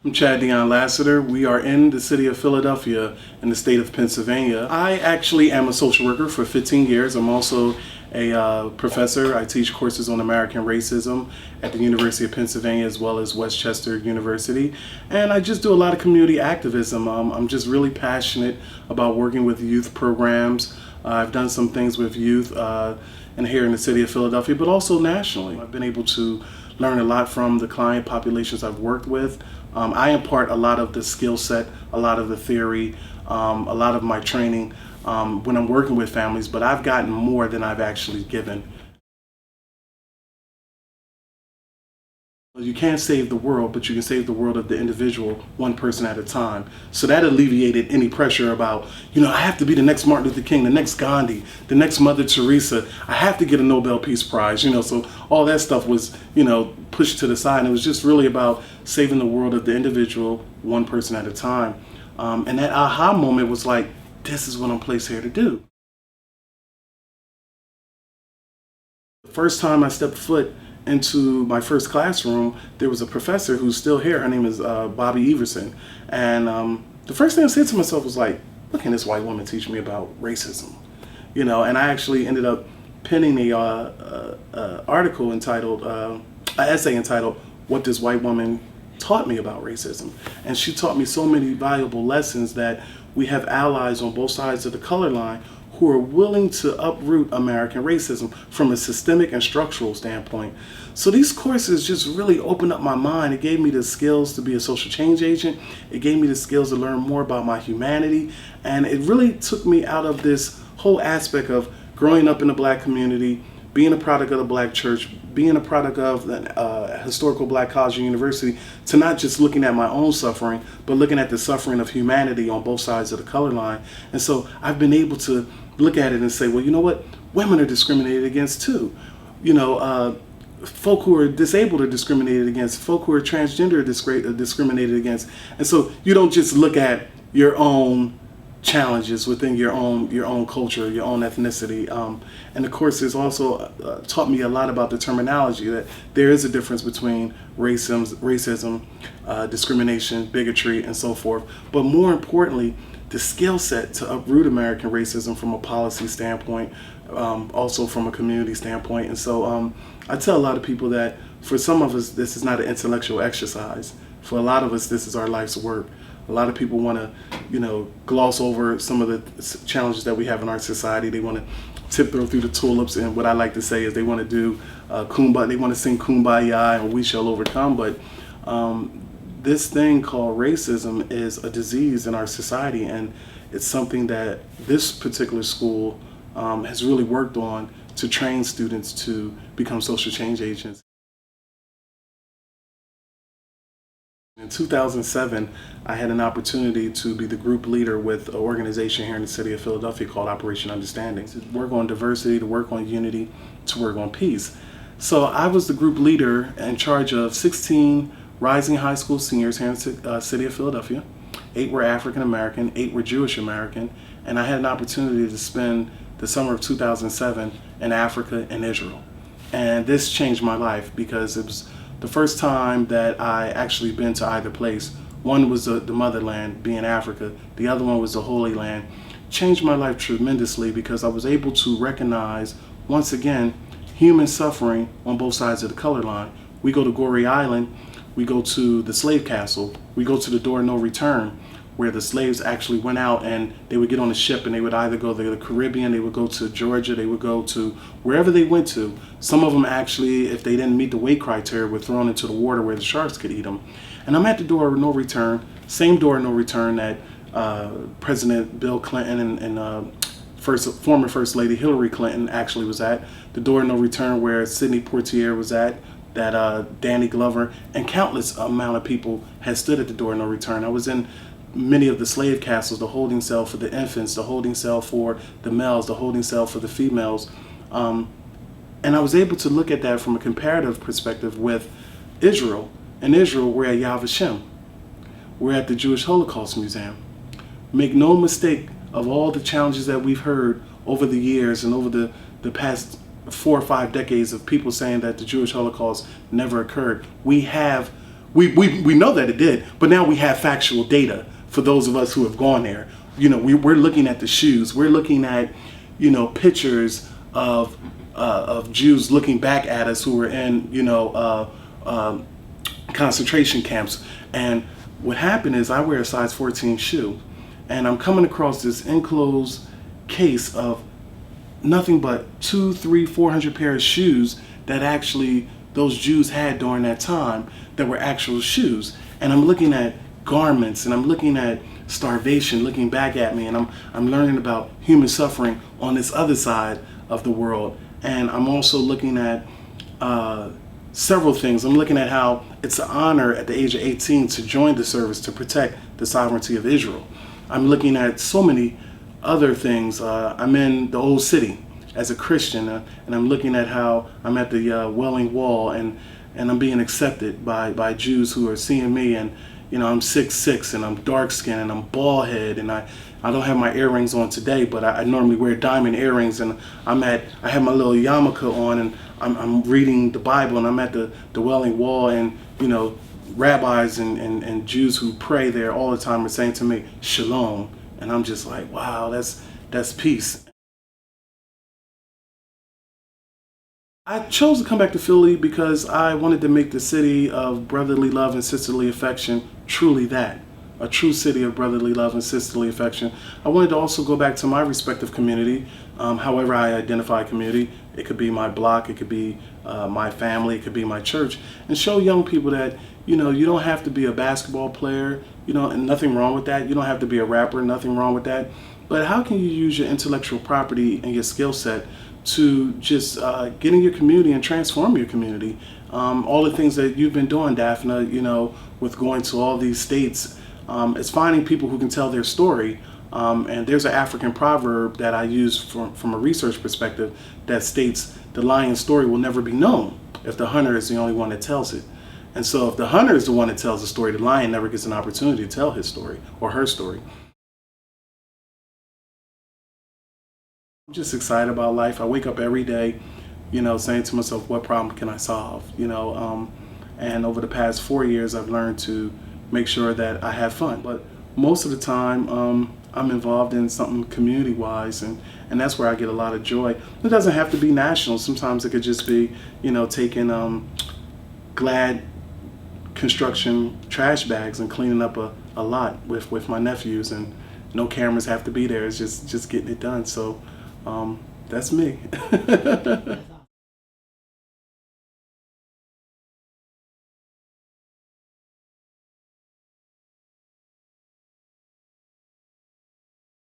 I'm Chad Dion Lassiter. We are in the city of Philadelphia in the state of Pennsylvania. I actually am a social worker for 15 years. I'm also a professor. I teach courses on American racism at the University of Pennsylvania as well as Westchester University. And I just do a lot of community activism. I'm just really passionate about working with youth programs. I've done some things with youth here in the city of Philadelphia, but also nationally. I've been able to learn a lot from the client populations I've worked with. I impart a lot of the skill set, a lot of the theory, a lot of my training when I'm working with families, but I've gotten more than I've actually given. You can't save the world, but you can save the world of the individual, one person at a time. So that alleviated any pressure about, I have to be the next Martin Luther King, the next Gandhi, the next Mother Teresa. I have to get a Nobel Peace Prize, so all that stuff was, pushed to the side. And it was just really about saving the world of the individual, one person at a time. And that aha moment was like, this is what I'm placed here to do. The first time I stepped foot into my first classroom, there was a professor who's still here. Her name is Bobby Everson. And the first thing I said to myself was like, what can this white woman teach me about racism? And I actually ended up penning a article entitled, an essay entitled, What This White Woman Taught Me About Racism. And she taught me so many valuable lessons that we have allies on both sides of the color line who are willing to uproot American racism from a systemic and structural standpoint. So these courses just really opened up my mind. It gave me the skills to be a social change agent. It gave me the skills to learn more about my humanity. And it really took me out of this whole aspect of growing up in the Black community, being a product of the Black church, being a product of the historical Black college and university, to not just looking at my own suffering, but looking at the suffering of humanity on both sides of the color line. And so I've been able to look at it and say, well, you know what? Women are discriminated against too. Folk who are disabled are discriminated against. Folk who are transgender are discriminated against. And so you don't just look at your own challenges within your own culture, your own ethnicity. And the course has also taught me a lot about the terminology, that there is a difference between racism, discrimination, bigotry, and so forth. But more importantly, the skill set to uproot American racism from a policy standpoint, also from a community standpoint. And so I tell a lot of people that for some of us, this is not an intellectual exercise. For a lot of us, this is our life's work. A lot of people want to, gloss over some of the challenges that we have in our society. They want to tiptoe through the tulips, and what I like to say is they want to do kumbaya. They want to sing kumbaya and we shall overcome. But this thing called racism is a disease in our society, and it's something that this particular school has really worked on to train students to become social change agents. In 2007, I had an opportunity to be the group leader with an organization here in the city of Philadelphia called Operation Understanding, to work on diversity, to work on unity, to work on peace. So I was the group leader in charge of 16 rising high school seniors here in the city of Philadelphia. 8 were African American, 8 were Jewish American, and I had an opportunity to spend the summer of 2007 in Africa and Israel. And this changed my life because it was the first time that I actually been to either place. One was the motherland, being Africa. The other one was the Holy Land. Changed my life tremendously because I was able to recognize, once again, human suffering on both sides of the color line. We go to Goree Island, we go to the slave castle, we go to the door of no return, where the slaves actually went out and they would get on a ship and they would either go to the Caribbean, they would go to Georgia, they would go to wherever they went to. Some of them actually, if they didn't meet the weight criteria, were thrown into the water where the sharks could eat them. And I'm at the door of no return, same door of no return that President Bill Clinton and former First Lady Hillary Clinton actually was at. The door of no return where Sidney Poitier was at, that Danny Glover and countless amount of people had stood at the door of no return. I was in many of the slave castles, the holding cell for the infants, the holding cell for the males, the holding cell for the females. And I was able to look at that from a comparative perspective with Israel. In Israel, we're at Yad Vashem. We're at the Jewish Holocaust Museum. Make no mistake of all the challenges that we've heard over the years and over the past 4 or 5 decades of people saying that the Jewish Holocaust never occurred. We have We know that it did, but now we have factual data for those of us who have gone there. We're looking at the shoes. We're looking at, pictures of Jews looking back at us who were in, concentration camps. And what happened is I wear a size 14 shoe, and I'm coming across this enclosed case of nothing but 200, 300, 400 pair of shoes that actually those Jews had during that time that were actual shoes. And I'm looking at garments, and I'm looking at starvation looking back at me, and I'm learning about human suffering on this other side of the world. And I'm also looking at several things. I'm looking at how it's an honor at the age of 18 to join the service to protect the sovereignty of Israel. I'm looking at so many other things. I'm in the old city as a Christian, and I'm looking at how I'm at the Wailing Wall, and I'm being accepted by Jews who are seeing me, and I'm 6'6", and I'm dark skinned, and I'm bald head, and I don't have my earrings on today, but I normally wear diamond earrings, and I have my little yarmulke on, and I'm reading the Bible, and I'm at the Wailing Wall, and rabbis and Jews who pray there all the time are saying to me, Shalom, and I'm just like, wow, that's peace. I chose to come back to Philly because I wanted to make the city of brotherly love and sisterly affection truly that, a true city of brotherly love and sisterly affection. I wanted to also go back to my respective community, however I identify community. It could be my block, it could be my family, it could be my church, and show young people that, you don't have to be a basketball player, and nothing wrong with that. You don't have to be a rapper, nothing wrong with that. But how can you use your intellectual property and your skill set to just get in your community and transform your community? All the things that you've been doing, Daphna, with going to all these states, it's finding people who can tell their story. And there's an African proverb that I use from a research perspective that states the lion's story will never be known if the hunter is the only one that tells it. And so if the hunter is the one that tells the story, the lion never gets an opportunity to tell his story or her story. I'm just excited about life. I wake up every day, saying to myself, what problem can I solve? And over the past 4 years, I've learned to make sure that I have fun. But most of the time, I'm involved in something community-wise, and that's where I get a lot of joy. It doesn't have to be national. Sometimes it could just be, taking Glad construction trash bags and cleaning up a lot with my nephews, and no cameras have to be there. It's just getting it done. So that's me.